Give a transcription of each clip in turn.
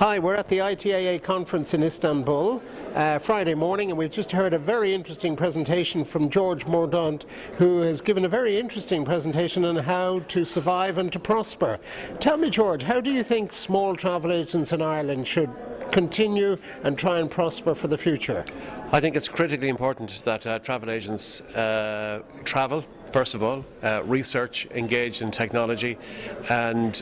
Hi, we're at the ITAA Conference in Istanbul Friday morning, and we've just heard a very interesting presentation from George Mordaunt, who has given a very interesting presentation on how to survive and to prosper. Tell me, George, how do you think small travel agents in Ireland should continue and try and prosper for the future? I think it's critically important that travel agents travel, first of all, research, engage in technology, and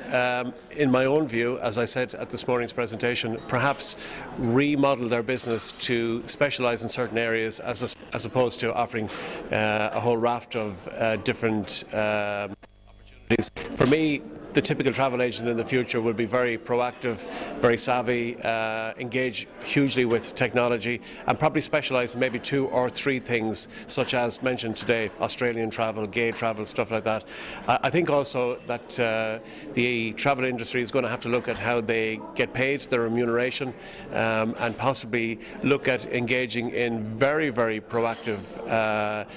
in my own view, as I said at this morning's presentation, perhaps remodel their business to specialise in certain areas as opposed to offering a whole raft of different opportunities. For me, the typical travel agent in the future will be very proactive, very savvy, engage hugely with technology, and probably specialise in maybe 2 or 3 things, such as mentioned today, Australian travel, gay travel, stuff like that. I think also that the travel industry is going to have to look at how they get paid, their remuneration, and possibly look at engaging in very, very proactive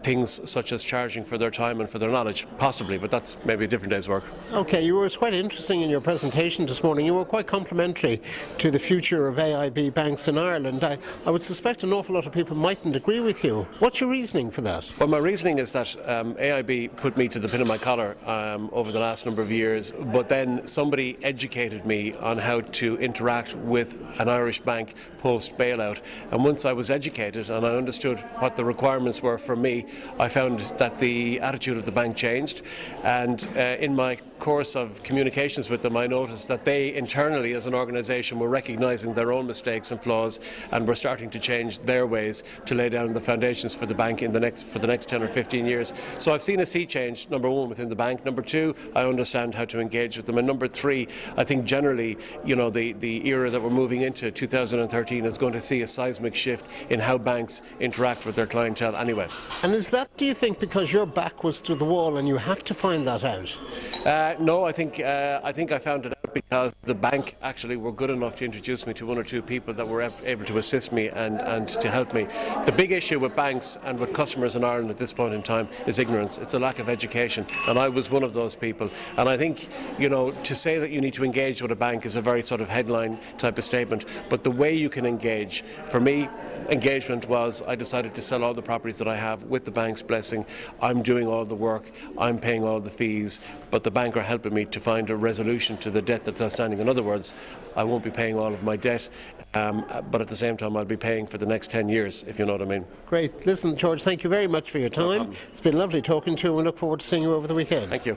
things such as charging for their time and for their knowledge, possibly, but that's maybe a different day's work. Okay, you were quite interesting in your presentation this morning. You were quite complimentary to the future of AIB banks in Ireland. I would suspect an awful lot of people mightn't agree with you. What's your reasoning for that? Well, my reasoning is that AIB put me to the pin of my collar over the last number of years, but then somebody educated me on how to interact with an Irish bank post-bailout. And once I was educated and I understood what the requirements were for me, I found that the attitude of the bank changed. And in my course of communications with them, I noticed that they internally as an organisation were recognising their own mistakes and flaws, and were starting to change their ways to lay down the foundations for the bank for the next 10 or 15 years. So I've seen a sea change, number 1, within the bank. Number 2, I understand how to engage with them. And number 3, I think generally, you know, the era that we're moving into, 2013, is going to see a seismic shift in how banks interact with their clientele anyway. And is that, do you think, because your back was to the wall and you had to find that out? No, I think I found it out because the bank actually were good enough to introduce me to 1 or 2 people that were able to assist me and to help me. The big issue with banks and with customers in Ireland at this point in time is ignorance. It's a lack of education, and I was one of those people. And I think, you know, to say that you need to engage with a bank is a very sort of headline type of statement, but the way you can engage, for me, engagement was I decided to sell all the properties that I have with the bank's blessing. I'm doing all the work, I'm paying all the fees, but the bank are helping me to find a resolution to the debt that's outstanding. In other words, I won't be paying all of my debt, but at the same time I'll be paying for the next 10 years, if you know what I mean. Great. Listen, George, thank you very much for your time. It's been lovely talking to you, and we look forward to seeing you over the weekend. Thank you.